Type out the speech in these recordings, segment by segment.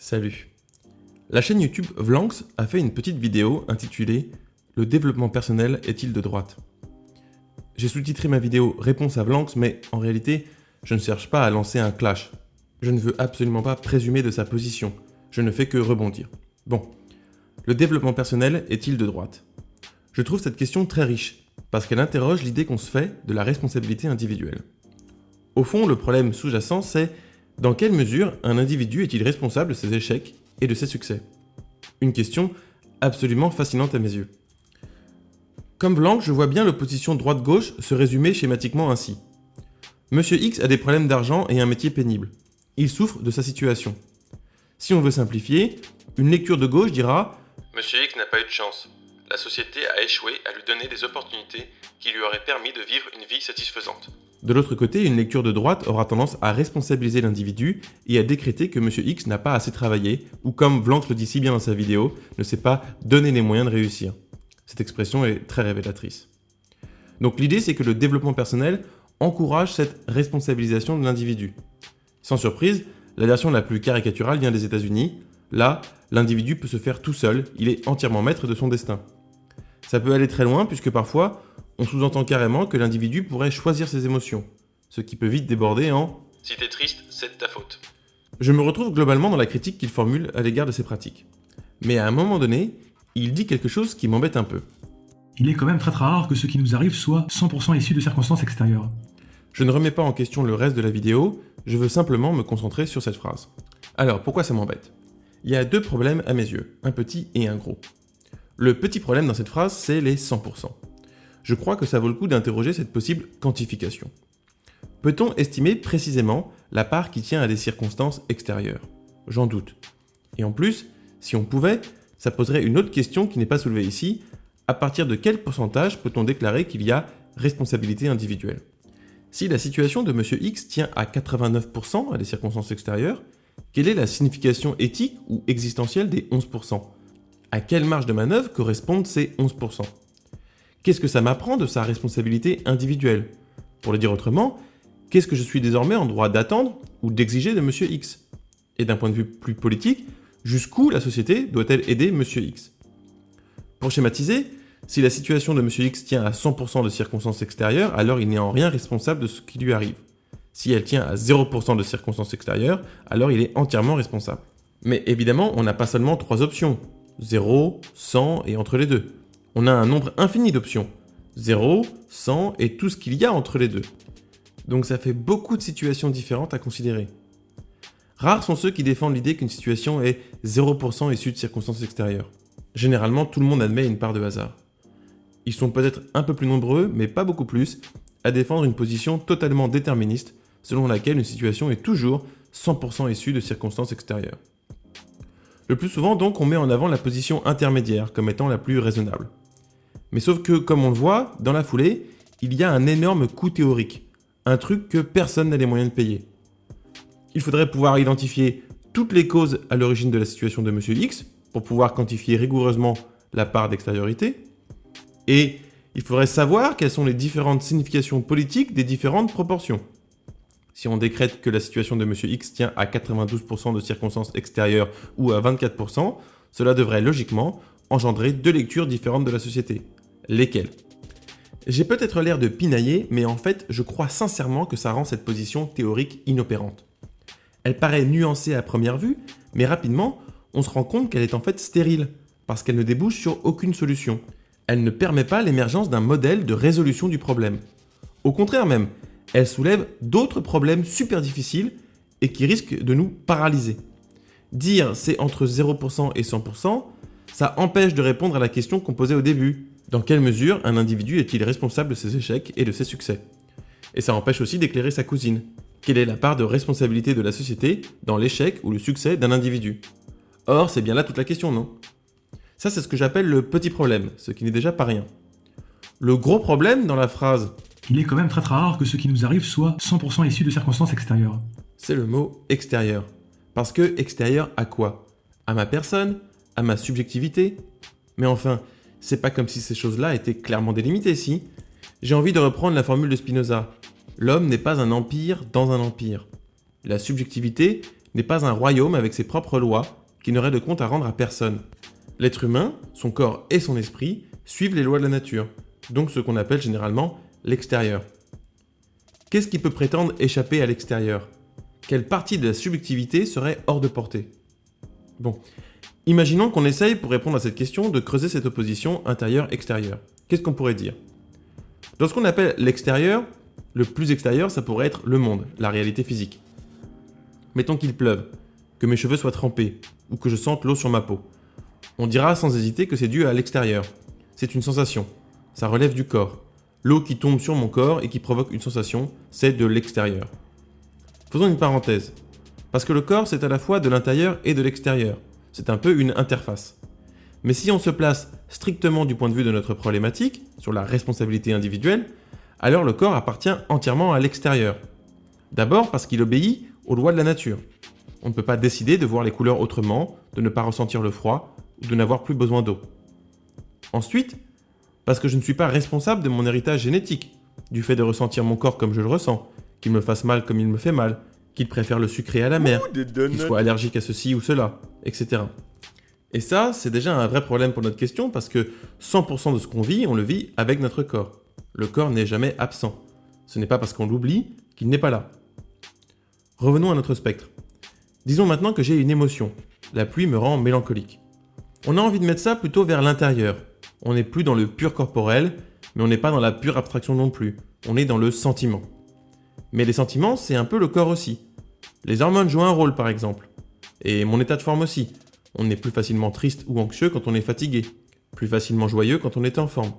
Salut. La chaîne YouTube Vlanx a fait une petite vidéo intitulée « Le développement personnel est-il de droite ?» J'ai sous-titré ma vidéo « Réponse à Vlanx » mais en réalité, je ne cherche pas à lancer un clash. Je ne veux absolument pas présumer de sa position. Je ne fais que rebondir. Bon, le développement personnel est-il de droite? Je trouve cette question très riche, parce qu'elle interroge l'idée qu'on se fait de la responsabilité individuelle. Au fond, le problème sous-jacent, c'est dans quelle mesure un individu est-il responsable de ses échecs et de ses succès? Une question absolument fascinante à mes yeux. Comme Vlanx, je vois bien l'opposition droite-gauche se résumer schématiquement ainsi. Monsieur X a des problèmes d'argent et un métier pénible. Il souffre de sa situation. Si on veut simplifier, une lecture de gauche dira « Monsieur X n'a pas eu de chance. La société a échoué à lui donner des opportunités qui lui auraient permis de vivre une vie satisfaisante. » De l'autre côté, une lecture de droite aura tendance à responsabiliser l'individu et à décréter que Monsieur X n'a pas assez travaillé ou, comme Vlanx le dit si bien dans sa vidéo, ne s'est pas donné les moyens de réussir. Cette expression est très révélatrice. Donc l'idée, c'est que le développement personnel encourage cette responsabilisation de l'individu. Sans surprise, la version la plus caricaturale vient des États-Unis. Là, l'individu peut se faire tout seul, il est entièrement maître de son destin. Ça peut aller très loin puisque parfois, on sous-entend carrément que l'individu pourrait choisir ses émotions, ce qui peut vite déborder en « Si t'es triste, c'est de ta faute ». Je me retrouve globalement dans la critique qu'il formule à l'égard de ces pratiques. Mais à un moment donné, il dit quelque chose qui m'embête un peu. Il est quand même très rare que ce qui nous arrive soit 100% issu de circonstances extérieures. Je ne remets pas en question le reste de la vidéo, je veux simplement me concentrer sur cette phrase. Alors, pourquoi ça m'embête? Il y a deux problèmes à mes yeux, un petit et un gros. Le petit problème dans cette phrase, c'est les 100%. Je crois que ça vaut le coup d'interroger cette possible quantification. Peut-on estimer précisément la part qui tient à des circonstances extérieures? J'en doute. Et en plus, si on pouvait, ça poserait une autre question qui n'est pas soulevée ici. À partir de quel pourcentage peut-on déclarer qu'il y a responsabilité individuelle? Si la situation de Monsieur X tient à 89% à des circonstances extérieures, quelle est la signification éthique ou existentielle des 11%? À quelle marge de manœuvre correspondent ces 11%? Qu'est-ce que ça m'apprend de sa responsabilité individuelle? Pour le dire autrement, qu'est-ce que je suis désormais en droit d'attendre ou d'exiger de Monsieur X? Et d'un point de vue plus politique, jusqu'où la société doit-elle aider Monsieur X? Pour schématiser, si la situation de Monsieur X tient à 100% de circonstances extérieures, alors il n'est en rien responsable de ce qui lui arrive. Si elle tient à 0% de circonstances extérieures, alors il est entièrement responsable. Mais évidemment, on n'a pas seulement trois options, 0, 100 et entre les deux. On a un nombre infini d'options, 0, 100 et tout ce qu'il y a entre les deux. Donc ça fait beaucoup de situations différentes à considérer. Rares sont ceux qui défendent l'idée qu'une situation est 0% issue de circonstances extérieures. Généralement, tout le monde admet une part de hasard. Ils sont peut-être un peu plus nombreux, mais pas beaucoup plus, à défendre une position totalement déterministe, selon laquelle une situation est toujours 100% issue de circonstances extérieures. Le plus souvent, donc, on met en avant la position intermédiaire comme étant la plus raisonnable. Mais sauf que, comme on le voit, dans la foulée, il y a un énorme coût théorique, un truc que personne n'a les moyens de payer. Il faudrait pouvoir identifier toutes les causes à l'origine de la situation de Monsieur X, pour pouvoir quantifier rigoureusement la part d'extériorité, et il faudrait savoir quelles sont les différentes significations politiques des différentes proportions. Si on décrète que la situation de Monsieur X tient à 92% de circonstances extérieures ou à 24%, cela devrait logiquement engendrer deux lectures différentes de la société. Lesquelles? J'ai peut-être l'air de pinailler, mais en fait, je crois sincèrement que ça rend cette position théorique inopérante. Elle paraît nuancée à première vue, mais rapidement, on se rend compte qu'elle est en fait stérile, parce qu'elle ne débouche sur aucune solution. Elle ne permet pas l'émergence d'un modèle de résolution du problème. Au contraire même, elle soulève d'autres problèmes super difficiles et qui risquent de nous paralyser. Dire c'est entre 0% et 100%, ça empêche de répondre à la question qu'on posait au début. Dans quelle mesure un individu est-il responsable de ses échecs et de ses succès? Et ça empêche aussi d'éclairer sa cousine. Quelle est la part de responsabilité de la société dans l'échec ou le succès d'un individu? Or, c'est bien là toute la question, non? Ça, c'est ce que j'appelle le petit problème, ce qui n'est déjà pas rien. Le gros problème dans la phrase « Il est quand même très rare que ce qui nous arrive soit 100% issu de circonstances extérieures », c'est le mot « extérieur ». Parce que extérieur à quoi? À ma personne? À ma subjectivité? Mais enfin, c'est pas comme si ces choses-là étaient clairement délimitées, si? J'ai envie de reprendre la formule de Spinoza. L'homme n'est pas un empire dans un empire. La subjectivité n'est pas un royaume avec ses propres lois qui n'aurait de compte à rendre à personne. L'être humain, son corps et son esprit suivent les lois de la nature, donc ce qu'on appelle généralement l'extérieur. Qu'est-ce qui peut prétendre échapper à l'extérieur ? Quelle partie de la subjectivité serait hors de portée ? Bon, imaginons qu'on essaye, pour répondre à cette question, de creuser cette opposition intérieur-extérieur. Qu'est-ce qu'on pourrait dire ? Dans ce qu'on appelle l'extérieur, le plus extérieur, ça pourrait être le monde, la réalité physique. Mettons qu'il pleuve, que mes cheveux soient trempés, ou que je sente l'eau sur ma peau. On dira sans hésiter que c'est dû à l'extérieur. C'est une sensation, ça relève du corps. L'eau qui tombe sur mon corps et qui provoque une sensation, c'est de l'extérieur. Faisons une parenthèse, parce que le corps c'est à la fois de l'intérieur et de l'extérieur. C'est un peu une interface. Mais si on se place strictement du point de vue de notre problématique, sur la responsabilité individuelle, alors le corps appartient entièrement à l'extérieur. D'abord parce qu'il obéit aux lois de la nature. On ne peut pas décider de voir les couleurs autrement, de ne pas ressentir le froid, ou de n'avoir plus besoin d'eau. Ensuite, parce que je ne suis pas responsable de mon héritage génétique, du fait de ressentir mon corps comme je le ressens, qu'il me fasse mal comme il me fait mal, qu'il préfère le sucré à la mer, qu'il soit allergique à ceci ou cela, etc. Et ça, c'est déjà un vrai problème pour notre question parce que 100% de ce qu'on vit, on le vit avec notre corps. Le corps n'est jamais absent. Ce n'est pas parce qu'on l'oublie qu'il n'est pas là. Revenons à notre spectre. Disons maintenant que j'ai une émotion. La pluie me rend mélancolique. On a envie de mettre ça plutôt vers l'intérieur. On n'est plus dans le pur corporel, mais on n'est pas dans la pure abstraction non plus. On est dans le sentiment. Mais les sentiments, c'est un peu le corps aussi. Les hormones jouent un rôle par exemple. Et mon état de forme aussi. On est plus facilement triste ou anxieux quand on est fatigué. Plus facilement joyeux quand on est en forme.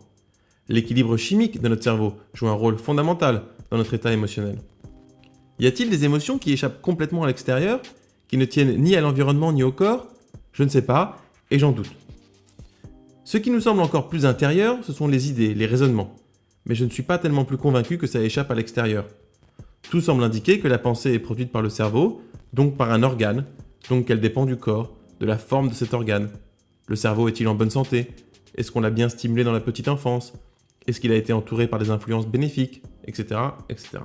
L'équilibre chimique de notre cerveau joue un rôle fondamental dans notre état émotionnel. Y a-t-il des émotions qui échappent complètement à l'extérieur, qui ne tiennent ni à l'environnement ni au corps ? Je ne sais pas, et j'en doute. Ce qui nous semble encore plus intérieur, ce sont les idées, les raisonnements. Mais je ne suis pas tellement plus convaincu que ça échappe à l'extérieur. Tout semble indiquer que la pensée est produite par le cerveau, donc par un organe, donc qu'elle dépend du corps, de la forme de cet organe. Le cerveau est-il en bonne santé ? Est-ce qu'on l'a bien stimulé dans la petite enfance ? Est-ce qu'il a été entouré par des influences bénéfiques ? Etc. etc.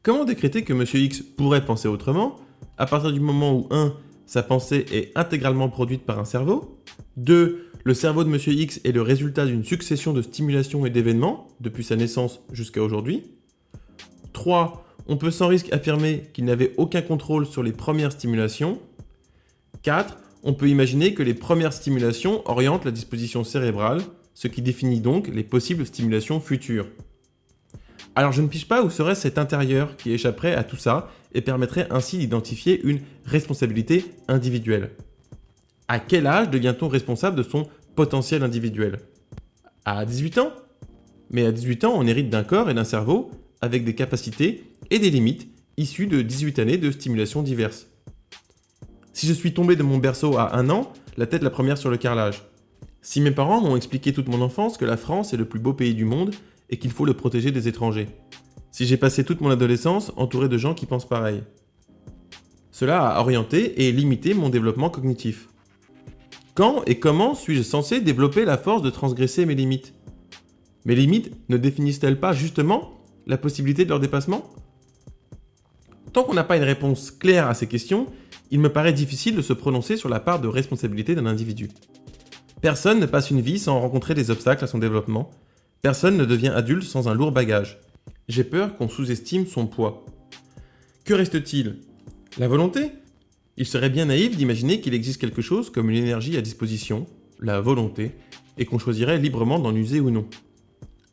Comment décréter que Monsieur X pourrait penser autrement, à partir du moment où 1. Sa pensée est intégralement produite par un cerveau, 2. Le cerveau de Monsieur X est le résultat d'une succession de stimulations et d'événements, depuis sa naissance jusqu'à aujourd'hui, 3. On peut sans risque affirmer qu'il n'avait aucun contrôle sur les premières stimulations, 4. On peut imaginer que les premières stimulations orientent la disposition cérébrale, ce qui définit donc les possibles stimulations futures. Alors je ne pige pas où serait cet intérieur qui échapperait à tout ça et permettrait ainsi d'identifier une responsabilité individuelle. À quel âge devient-on responsable de son potentiel individuel ? À 18 ans ? Mais à 18 ans, on hérite d'un corps et d'un cerveau avec des capacités et des limites issues de 18 années de stimulations diverses. Si je suis tombé de mon berceau à 1 an, la tête la première sur le carrelage. Si mes parents m'ont expliqué toute mon enfance que la France est le plus beau pays du monde et qu'il faut le protéger des étrangers. Si j'ai passé toute mon adolescence entouré de gens qui pensent pareil. Cela a orienté et limité mon développement cognitif. Quand et comment suis-je censé développer la force de transgresser mes limites ? Mes limites ne définissent-elles pas justement la possibilité de leur dépassement ? Tant qu'on n'a pas une réponse claire à ces questions, il me paraît difficile de se prononcer sur la part de responsabilité d'un individu. Personne ne passe une vie sans rencontrer des obstacles à son développement. Personne ne devient adulte sans un lourd bagage. J'ai peur qu'on sous-estime son poids. Que reste-t-il ? La volonté ? Il serait bien naïf d'imaginer qu'il existe quelque chose comme une énergie à disposition, la volonté, et qu'on choisirait librement d'en user ou non.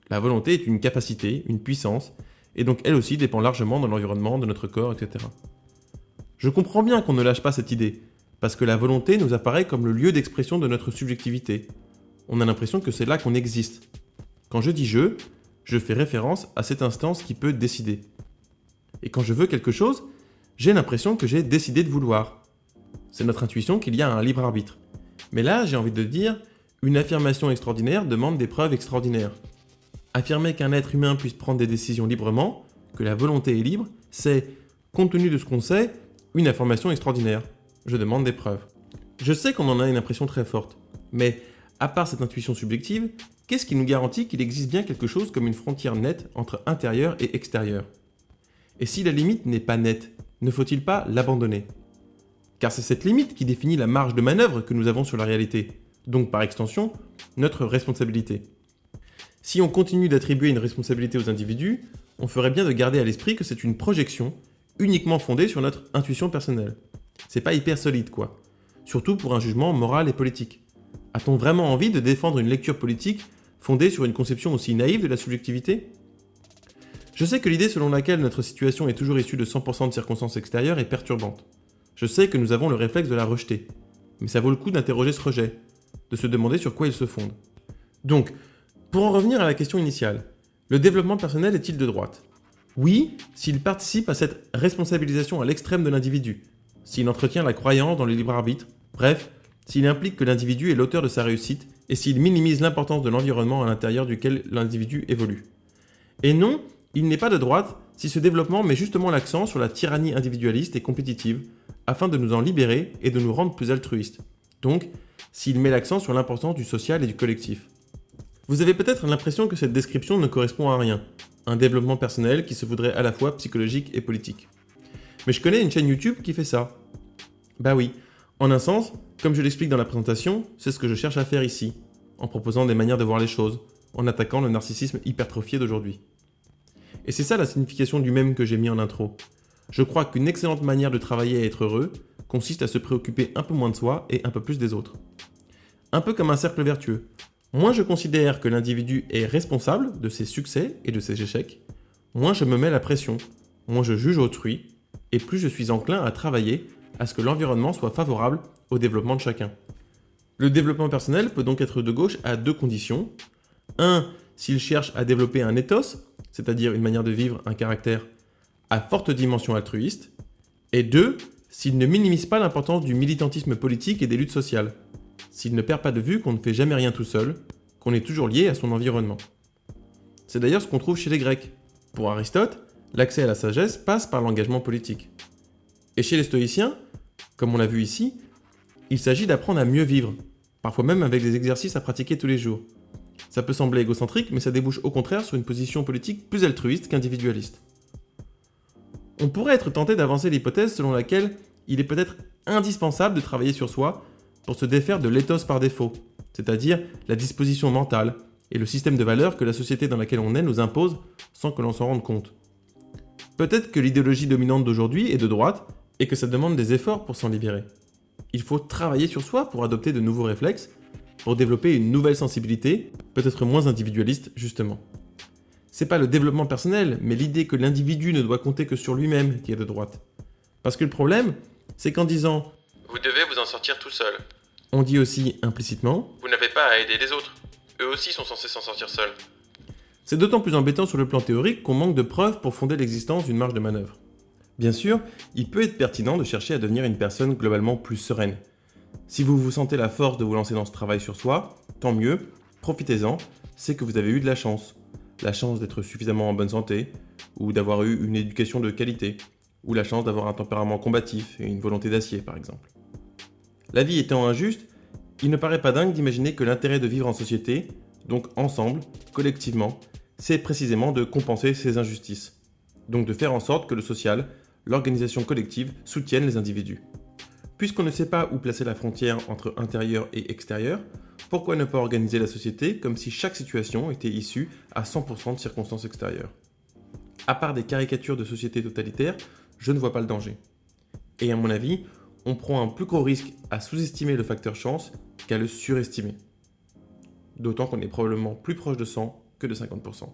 La volonté est une capacité, une puissance, et donc elle aussi dépend largement de l'environnement, de notre corps, etc. Je comprends bien qu'on ne lâche pas cette idée, parce que la volonté nous apparaît comme le lieu d'expression de notre subjectivité. On a l'impression que c'est là qu'on existe. Quand je dis je fais référence à cette instance qui peut décider. Et quand je veux quelque chose, j'ai l'impression que j'ai décidé de vouloir. C'est notre intuition qu'il y a un libre arbitre. Mais là, j'ai envie de dire, une affirmation extraordinaire demande des preuves extraordinaires. Affirmer qu'un être humain puisse prendre des décisions librement, que la volonté est libre, c'est, compte tenu de ce qu'on sait, une affirmation extraordinaire. Je demande des preuves. Je sais qu'on en a une impression très forte, mais à part cette intuition subjective, qu'est-ce qui nous garantit qu'il existe bien quelque chose comme une frontière nette entre intérieur et extérieur ? Et si la limite n'est pas nette, ne faut-il pas l'abandonner ? car c'est cette limite qui définit la marge de manœuvre que nous avons sur la réalité, donc par extension, notre responsabilité. Si on continue d'attribuer une responsabilité aux individus, on ferait bien de garder à l'esprit que c'est une projection uniquement fondée sur notre intuition personnelle. C'est pas hyper solide quoi, surtout pour un jugement moral et politique. A-t-on vraiment envie de défendre une lecture politique fondée sur une conception aussi naïve de la subjectivité ? Je sais que l'idée selon laquelle notre situation est toujours issue de 100% de circonstances extérieures est perturbante. Je sais que nous avons le réflexe de la rejeter. Mais ça vaut le coup d'interroger ce rejet, de se demander sur quoi il se fonde. Donc, pour en revenir à la question initiale, le développement personnel est-il de droite ? Oui, s'il participe à cette responsabilisation à l'extrême de l'individu, s'il entretient la croyance dans le libre arbitre, bref, s'il implique que l'individu est l'auteur de sa réussite et s'il minimise l'importance de l'environnement à l'intérieur duquel l'individu évolue. Et non, il n'est pas de droite si ce développement met justement l'accent sur la tyrannie individualiste et compétitive afin de nous en libérer et de nous rendre plus altruistes. Donc, s'il met l'accent sur l'importance du social et du collectif. Vous avez peut-être l'impression que cette description ne correspond à rien, un développement personnel qui se voudrait à la fois psychologique et politique. Mais je connais une chaîne YouTube qui fait ça. Bah oui, en un sens, comme je l'explique dans la présentation, c'est ce que je cherche à faire ici, en proposant des manières de voir les choses, en attaquant le narcissisme hypertrophié d'aujourd'hui. Et c'est ça la signification du mème que j'ai mis en intro. Je crois qu'une excellente manière de travailler et être heureux consiste à se préoccuper un peu moins de soi et un peu plus des autres. Un peu comme un cercle vertueux. Moins je considère que l'individu est responsable de ses succès et de ses échecs, moins je me mets la pression, moins je juge autrui, et plus je suis enclin à travailler à ce que l'environnement soit favorable au développement de chacun. Le développement personnel peut donc être de gauche à deux conditions. 1. S'il cherche à développer un ethos, c'est-à-dire une manière de vivre, un caractère à forte dimension altruiste. Et 2. S'il ne minimise pas l'importance du militantisme politique et des luttes sociales. S'il ne perd pas de vue qu'on ne fait jamais rien tout seul, qu'on est toujours lié à son environnement. C'est d'ailleurs ce qu'on trouve chez les Grecs. Pour Aristote, l'accès à la sagesse passe par l'engagement politique. Et chez les stoïciens, comme on l'a vu ici, il s'agit d'apprendre à mieux vivre, parfois même avec des exercices à pratiquer tous les jours. Ça peut sembler égocentrique, mais ça débouche au contraire sur une position politique plus altruiste qu'individualiste. On pourrait être tenté d'avancer l'hypothèse selon laquelle il est peut-être indispensable de travailler sur soi pour se défaire de l'éthos par défaut, c'est-à-dire la disposition mentale et le système de valeurs que la société dans laquelle on est nous impose sans que l'on s'en rende compte. Peut-être que l'idéologie dominante d'aujourd'hui est de droite et que ça demande des efforts pour s'en libérer. Il faut travailler sur soi pour adopter de nouveaux réflexes, pour développer une nouvelle sensibilité, peut-être moins individualiste justement. C'est pas le développement personnel, mais l'idée que l'individu ne doit compter que sur lui-même qui est de droite. Parce que le problème, c'est qu'en disant « Vous devez vous en sortir tout seul », on dit aussi implicitement « Vous n'avez pas à aider les autres, eux aussi sont censés s'en sortir seuls ». C'est d'autant plus embêtant sur le plan théorique qu'on manque de preuves pour fonder l'existence d'une marge de manœuvre. Bien sûr, il peut être pertinent de chercher à devenir une personne globalement plus sereine. Si vous vous sentez la force de vous lancer dans ce travail sur soi, tant mieux, profitez-en, c'est que vous avez eu de la chance. La chance d'être suffisamment en bonne santé, ou d'avoir eu une éducation de qualité, ou la chance d'avoir un tempérament combatif et une volonté d'acier par exemple. La vie étant injuste, il ne paraît pas dingue d'imaginer que l'intérêt de vivre en société, donc ensemble, collectivement, c'est précisément de compenser ces injustices. Donc de faire en sorte que le social, l'organisation collective, soutienne les individus. Puisqu'on ne sait pas où placer la frontière entre intérieur et extérieur, pourquoi ne pas organiser la société comme si chaque situation était issue à 100% de circonstances extérieures ? À part des caricatures de sociétés totalitaires, je ne vois pas le danger. Et à mon avis, on prend un plus gros risque à sous-estimer le facteur chance qu'à le surestimer. D'autant qu'on est probablement plus proche de 100 que de 50%.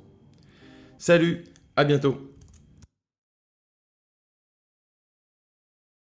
Salut, à bientôt!